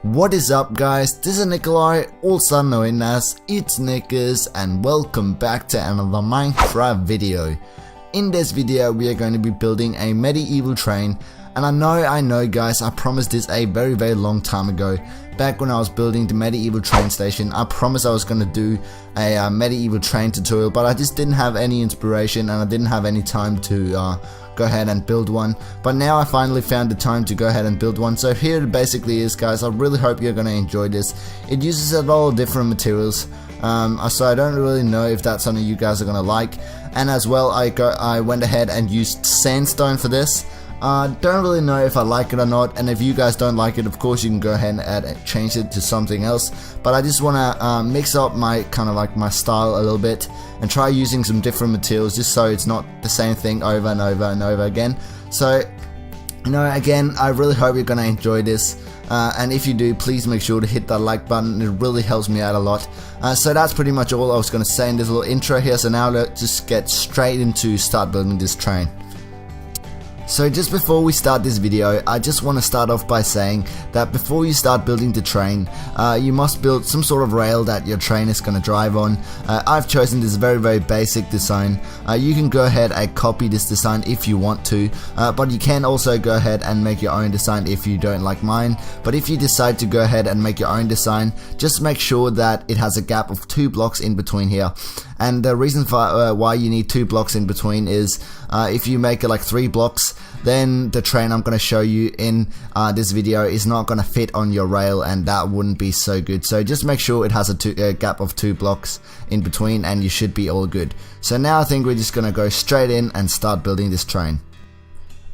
What is up guys, this is Nikolai, also known as ItzNickers, and welcome back to another Minecraft video. In this video we are going to be building a medieval train, and I know guys, I promised this a very long time ago. Back when I was building the medieval train station, I promised I was going to do a medieval train tutorial, but I just didn't have any inspiration and I didn't have any time to go ahead and build one. But now I finally found the time to go ahead and build one. So here it basically is guys. I really hope you're going to enjoy this. It uses a lot of different materials, so I don't really know if that's something you guys are going to like. And as well, I went ahead and used sandstone for this. Don't really know if I like it or not, and if you guys don't like it, of course you can go ahead and change it to something else. But I just want to mix up my my style a little bit and try using some different materials, just so it's not the same thing over and over and over again. So again, I really hope you're gonna enjoy this, and if you do, please make sure to hit that like button. It really helps me out a lot. So that's pretty much all I was gonna say in this little intro here. So now let's just get straight into start building this train. So just before we start this video, I just want to start off by saying that before you start building the train, you must build some sort of rail that your train is going to drive on. I've chosen this very basic design. You can go ahead and copy this design if you want to, but you can also go ahead and make your own design if you don't like mine. But if you decide to go ahead and make your own design, just make sure that it has a gap of 2 blocks in between here. And the reason for why you need 2 blocks in between is if you make it like 3 blocks, then the train I'm going to show you in this video is not going to fit on your rail, and that wouldn't be so good. So just make sure it has a gap of 2 blocks in between, and you should be all good. So now I think we're just going to go straight in and start building this train.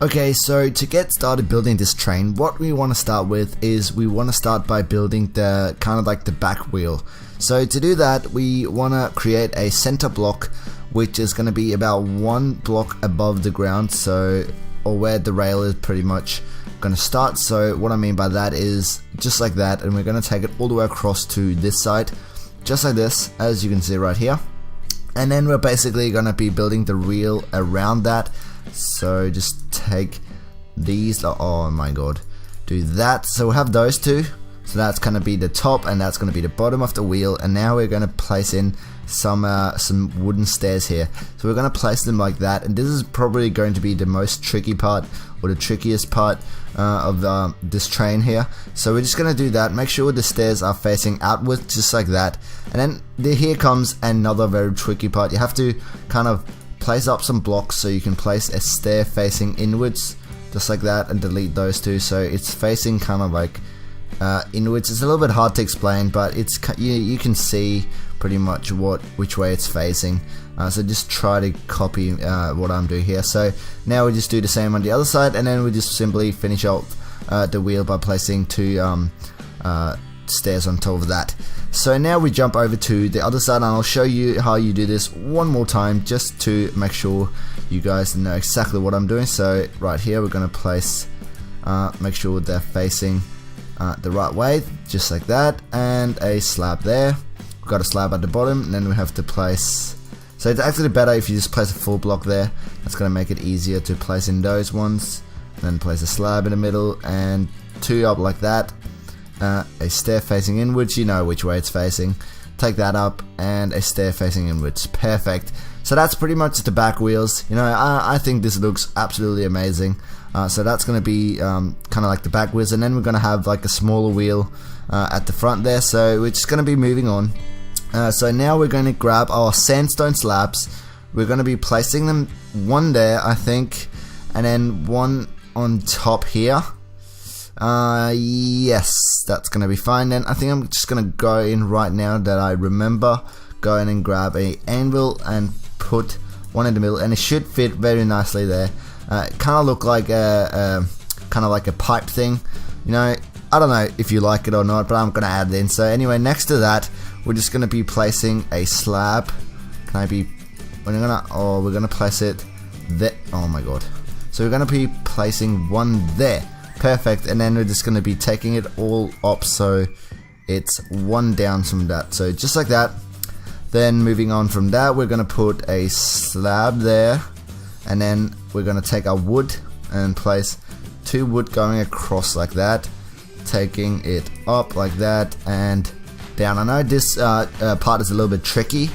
Okay, so to get started building this train, what we want to start with is we want to start by building the the back wheel. So to do that, we want to create a center block, which is going to be about 1 block above the ground, or where the rail is pretty much going to start. So what I mean by that is just like that, and we're going to take it all the way across to this side, just like this, as you can see right here. And then we're basically going to be building the wheel around that. So just take these, oh my god, do that. So we'll have those two. So that's going to be the top, and that's going to be the bottom of the wheel. And now we're going to place in some wooden stairs here. So we're going to place them like that, and this is probably going to be the most tricky part, or the trickiest part of this train here. So we're just going to do that. Make sure the stairs are facing outwards, just like that. And then here comes another very tricky part. You have to place up some blocks so you can place a stair facing inwards, just like that, and delete those two so it's facing inwards. It's a little bit hard to explain, but it's you can see pretty much which way it's facing. So just try to copy what I'm doing here. So now we just do the same on the other side, and then we just simply finish off the wheel by placing 2 stairs on top of that. So now we jump over to the other side, and I'll show you how you do this one more time, just to make sure you guys know exactly what I'm doing. So right here we're going to place, make sure they're facing the right way, just like that, and a slab there. We've got a slab at the bottom, and then we have to place, so it's actually better if you just place a full block there. That's going to make it easier to place in those ones. And then place a slab in the middle, and 2 up like that. A stair facing inwards, you know which way it's facing. Take that up, and a stair facing inwards. Perfect. So that's pretty much the back wheels. I think this looks absolutely amazing. So that's going to be like the back wheels, and then we're going to have a smaller wheel at the front there. So we're just going to be moving on. So now we're going to grab our sandstone slabs. We're going to be placing them, 1 there I think, and then 1 on top here. Yes, that's going to be fine. Then I think I'm just going to go in right now that I remember, go in and grab a anvil and put 1 in the middle, and it should fit very nicely there. Look like a pipe thing. I don't know if you like it or not, but I'm gonna add it in. So anyway, next to that, we're just gonna be placing a slab. We're gonna place it there. Oh my god. So we're gonna be placing 1 there. Perfect. And then we're just gonna be taking it all up so it's 1 down from that. So just like that. Then moving on from that, we're gonna put a slab there, and then we're gonna take our wood and place 2 wood going across like that. taking it up like that and down. I know this part is a little bit tricky,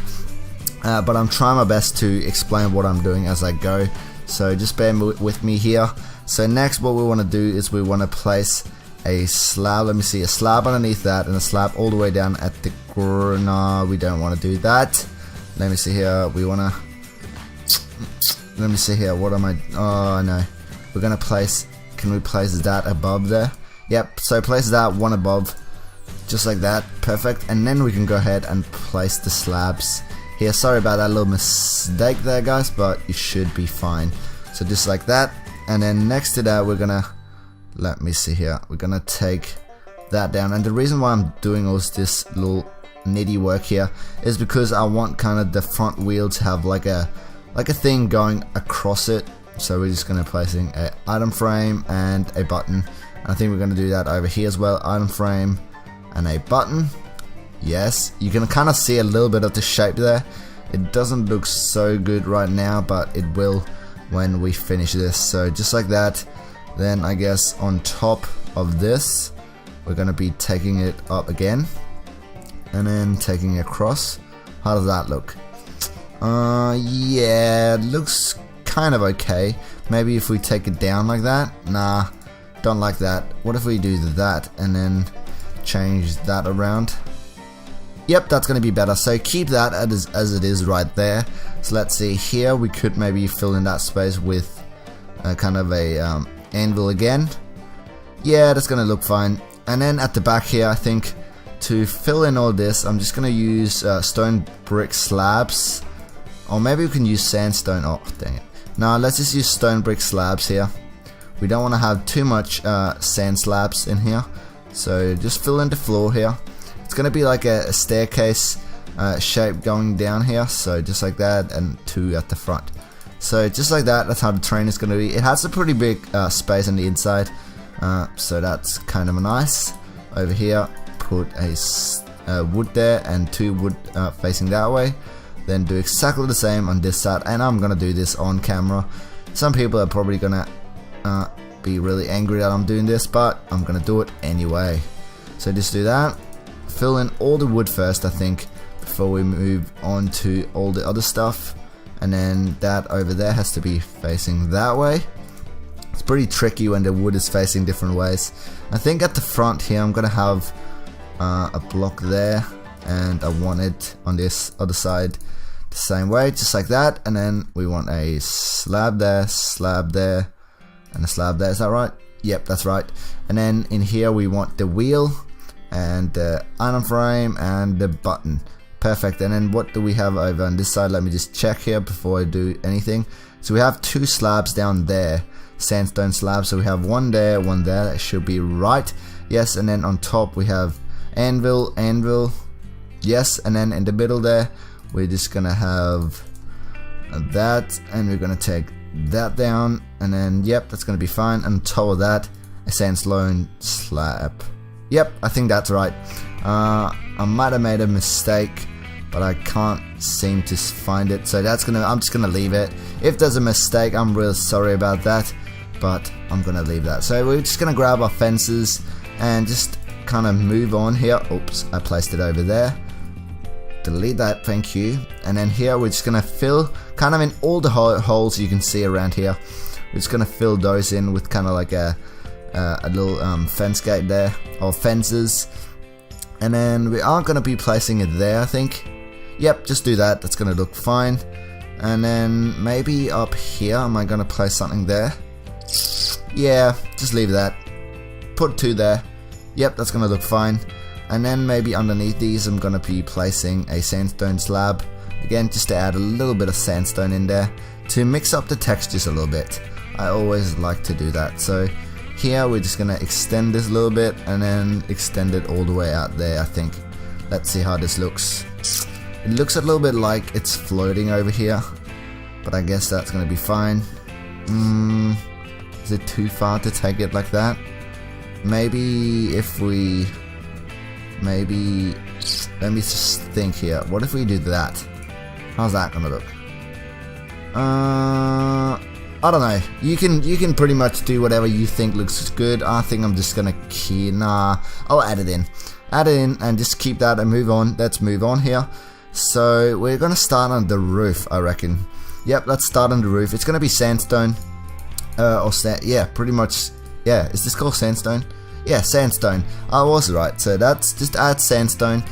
but I'm trying my best to explain what I'm doing as I go, so just bear with me here. So next what we want to do is we want to place a slab, let me see, a slab underneath that and a slab all the way down at the ground. No, we don't want to do that. Let me see here, we want to, let me see here, what am I, oh no, we're going to place, can we place that above there? Yep, so place that one above, just like that, perfect, and then we can go ahead and place the slabs here. Sorry about that little mistake there guys, but you should be fine. So just like that, and then next to that we're gonna, let me see here, we're gonna take that down. And the reason why I'm doing all this little nitty work here is because I want kind of the front wheel to have like a thing going across it. So we're just gonna placing an item frame and a button. And I think we're gonna do that over here as well, item frame and a button. Yes, you can kind of see a little bit of the shape there. It doesn't look so good right now, but it will when we finish this. So just like that. Then I guess on top of this we're gonna be taking it up again and then taking it across. How does that look? Yeah, it looks kind of okay. Maybe if we take it down like that. Nah, don't like that. What if we do that and then change that around? Yep, that's gonna be better. So keep that as it is right there. So let's see here, we could maybe fill in that space with kind of a anvil again. Yeah, that's gonna look fine. And then at the back here, I think to fill in all this, I'm just gonna use stone brick slabs, or maybe we can use sandstone. Oh dang it, now let's just use stone brick slabs here. We don't want to have too much sand slabs in here, so just fill in the floor here. It's gonna be like a staircase shape going down here, so just like that, and two at the front. So just like that, that's how the train is going to be. It has a pretty big space on the inside, so that's kind of nice. Over here, put a wood there and two wood facing that way. Then do exactly the same on this side, and I'm going to do this on camera. Some people are probably going to be really angry that I'm doing this, but I'm going to do it anyway. So just do that. Fill in all the wood first, I think, before we move on to all the other stuff. And then that over there has to be facing that way. It's pretty tricky when the wood is facing different ways. I think at the front here I'm gonna have a block there, and I want it on this other side the same way, just like that. And then we want a slab there, and a slab there. Is that right? Yep, that's right. And then in here we want the wheel and the item frame and the button. Perfect. And then what do we have over on this side? Let me just check here before I do anything. So we have two slabs down there, sandstone slabs. So we have one there, one there. That should be right. Yes. And then on top we have anvil. Yes. And then in the middle there we're just gonna have that, and we're gonna take that down, and then yep, that's gonna be fine. And on top of that, a sandstone slab. Yep, I think that's right. I might have made a mistake, but I can't seem to find it, so that's gonna, I'm just gonna leave it. If there's a mistake, I'm real sorry about that, but I'm gonna leave that. So we're just gonna grab our fences and just kind of move on here. Oops, I placed it over there. Delete that, thank you. And then here we're just gonna fill kind of in all the holes you can see around here. We're just gonna fill those in with kind of like a little fence gate there, or fences. And then we are gonna be placing it there, I think. Yep, just do that, that's gonna look fine. And then maybe up here, am I gonna place something there? Yeah, just leave that. Put two there. Yep, that's gonna look fine. And then maybe underneath these I'm gonna be placing a sandstone slab. Again, just to add a little bit of sandstone in there to mix up the textures a little bit. I always like to do that. So here we're just gonna extend this a little bit and then extend it all the way out there, I think. Let's see how this looks. It looks a little bit like it's floating over here, but I guess that's gonna be fine. Is it too far to take it like that? Maybe if we, let me just think here. What if we do that? How's that gonna look? I don't know. You can pretty much do whatever you think looks good. I think I'm just gonna I'll add it in. Add it in and just keep that and move on. Let's move on here. So we're gonna start on the roof, I reckon. Yep, let's start on the roof. It's gonna be sandstone. Yeah, pretty much. Yeah, is this called sandstone? Yeah, sandstone. I was right. So that's just add sandstone.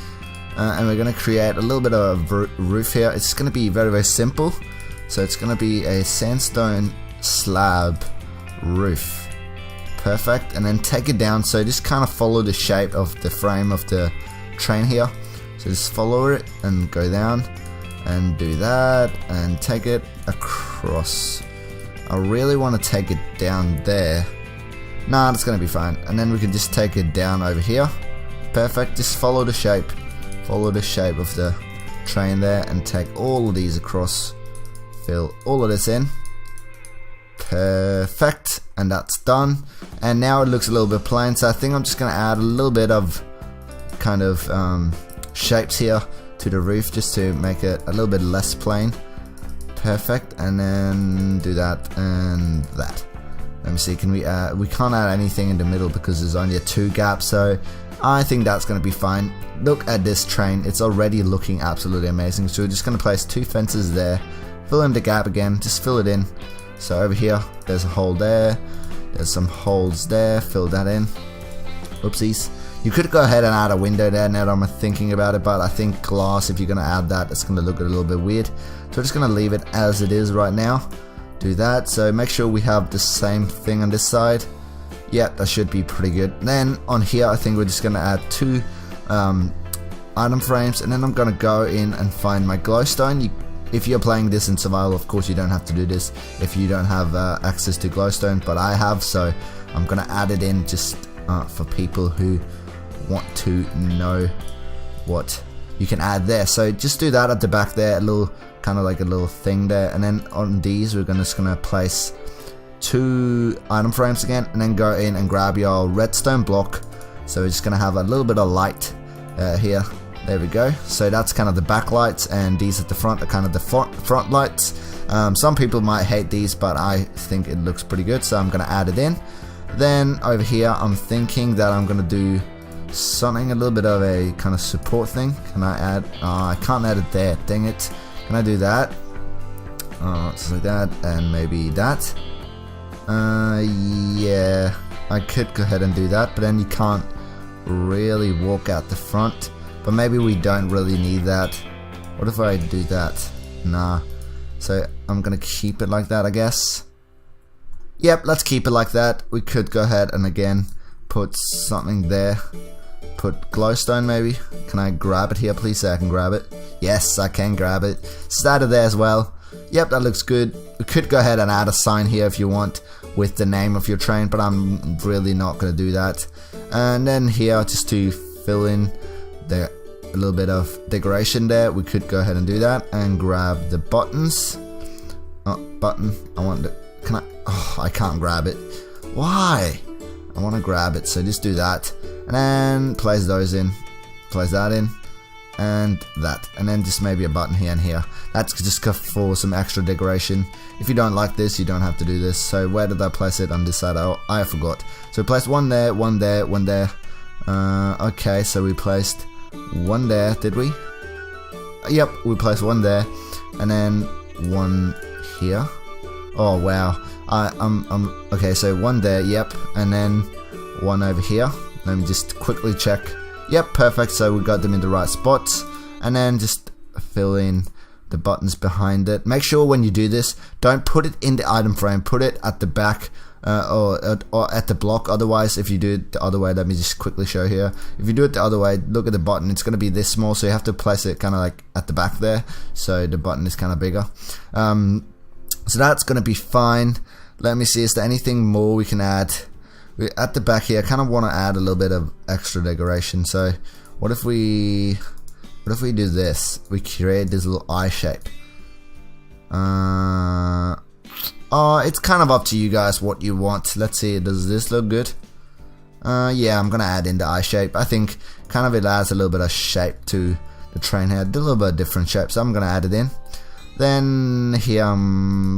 And we're gonna create a little bit of a roof here. It's gonna be very, very simple. So it's gonna be a sandstone slab roof. Perfect. And then take it down. So just kind of follow the shape of the frame of the train here. So just follow it and go down and do that and take it across. I really want to take it down there. Nah, that's gonna be fine. And then we can just take it down over here. Perfect. Just follow the shape. Follow the shape of the train there and take all of these across. Fill all of this in. Perfect. And that's done. And now it looks a little bit plain, so I think I'm just gonna add a little bit of kind of shapes here to the roof just to make it a little bit less plain. Perfect. And then do that and that. Let me see, can we can't add anything in the middle because there's only a 2 gap, so I think that's going to be fine. Look at this train, it's already looking absolutely amazing. So we're just going to place 2 fences there, fill in the gap again, just fill it in. So over here, there's a hole there, there's some holes there, fill that in. Oopsies. You could go ahead and add a window there now that I'm thinking about it, but I think glass, if you're going to add that, it's going to look a little bit weird. So we're just going to leave it as it is right now. Do that, so make sure we have the same thing on this side. Yeah, that should be pretty good. Then on here, I think we're just going to add 2 item frames, and then I'm going to go in and find my glowstone. If you're playing this in survival, of course you don't have to do this if you don't have access to glowstone, but I have, so I'm going to add it in just for people who want to know what you can add there. So just do that at the back there, a little kind of like a little thing there, and then on these we're just gonna place 2 item frames again, and then go in and grab your redstone block. So we're just gonna have a little bit of light here. There we go. So that's kind of the back lights, and these at the front are kind of the front lights. Some people might hate these, but I think it looks pretty good, so I'm gonna add it in. Then over here I'm thinking that I'm gonna do something a little bit of a kind of support thing. Can I add? I can't add it there, dang it. Can I do that? Just like that, and maybe that. Yeah, I could go ahead and do that, but then you can't really walk out the front. But maybe we don't really need that. What if I do that? Nah. So I'm gonna keep it like that, I guess. Yep, let's keep it like that. We could go ahead and again put something there. Put glowstone maybe. Can I grab it here, please? So I can grab it. Yes, I can grab it. Start it there as well. Yep, that looks good. We could go ahead and add a sign here if you want with the name of your train, but I'm really not going to do that. And then here, just to fill in a little bit of decoration there, we could go ahead and do that and grab the buttons. Oh, button. I want the. Can I? Oh, I can't grab it. Why? I want to grab it, so just do that. And then place those in. Place that in. And that, and then just maybe a button here and here. That's just for some extra decoration. If you don't like this, you don't have to do this. So where did I place it on this side? Oh, I forgot. So we placed one there, one there, one there. Okay, so we placed one there, did we? Yep, we placed one there, and then one here. Oh wow. Okay, so one there, yep, and then one over here. Let me just quickly check. Yep, perfect, so we got them in the right spots. And then just fill in the buttons behind it. Make sure when you do this, don't put it in the item frame, put it at the back or at the block. Otherwise, if you do it the other way, let me just quickly show here. If you do it the other way, look at the button, it's going to be this small, so you have to place it kind of like at the back there, so the button is kind of bigger. So that's going to be fine. Let me see, is there anything more we can add? At the back here, I kind of want to add a little bit of extra decoration. So what if we do this? We create this little eye shape. It's kind of up to you guys what you want. Let's see, does this look good? Yeah, I'm gonna add in the eye shape. I think kind of it adds a little bit of shape to the train head, a little bit of different shape, so I'm gonna add it in. Then here,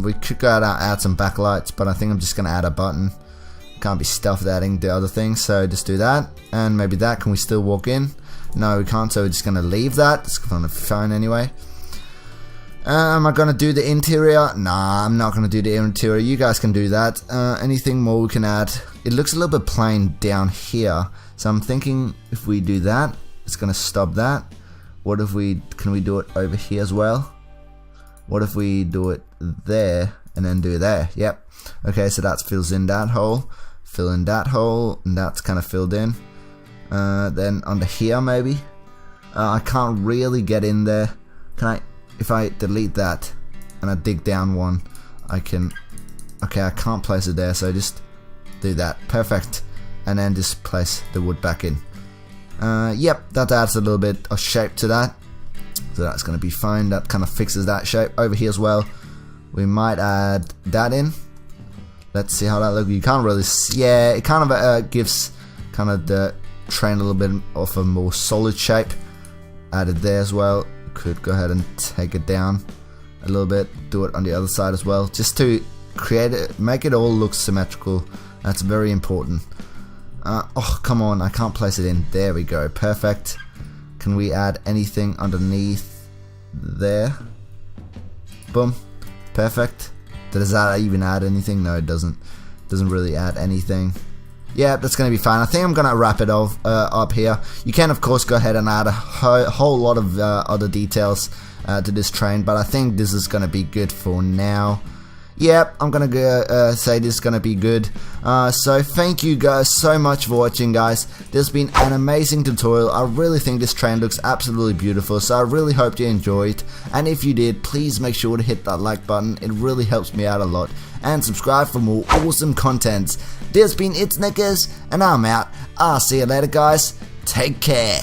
we could go out add some backlights, but I think I'm just gonna add a button. Can't be stuffed adding the other things, so just do that. And maybe that. Can we still walk in? No, we can't, so we're just gonna leave that. It's on the phone anyway. Am I gonna do the interior? Nah, I'm not gonna do the interior. You guys can do that. Anything more we can add? It looks a little bit plain down here, so I'm thinking if we do that, it's gonna stop that. What if can we do it over here as well? What if we do it there and then do there? Yep. Okay, so that fills in that hole, fill in that hole, and that's kind of filled in. Then under here maybe. I can't really get in there. Can I? If I delete that and I dig down one, I can. Okay, I can't place it there, so just do that. Perfect. And then just place the wood back in. Yep, that adds a little bit of shape to that. So that's going to be fine. That kind of fixes that shape. Over here as well, we might add that in. Let's see how that looks. You can't really see. Yeah, it kind of gives kind of the train a little bit of a more solid shape. Added there as well. Could go ahead and take it down a little bit. Do it on the other side as well, just to create it, make it all look symmetrical. That's very important. Oh, come on, I can't place it in. There we go. Perfect. Can we add anything underneath there? Boom. Perfect. Does that even add anything? No, it doesn't. Doesn't really add anything. Yeah, that's going to be fine. I think I'm going to wrap it off up here. You can, of course, go ahead and add a whole lot of other details to this train, but I think this is going to be good for now. Yep, I'm gonna go, say this is gonna be good. So thank you guys so much for watching, guys. This has been an amazing tutorial. I really think this train looks absolutely beautiful, so I really hope you enjoyed. And if you did, please make sure to hit that like button. It really helps me out a lot. And subscribe for more awesome content. This has been ItzNickers, and I'm out. I'll see you later, guys. Take care.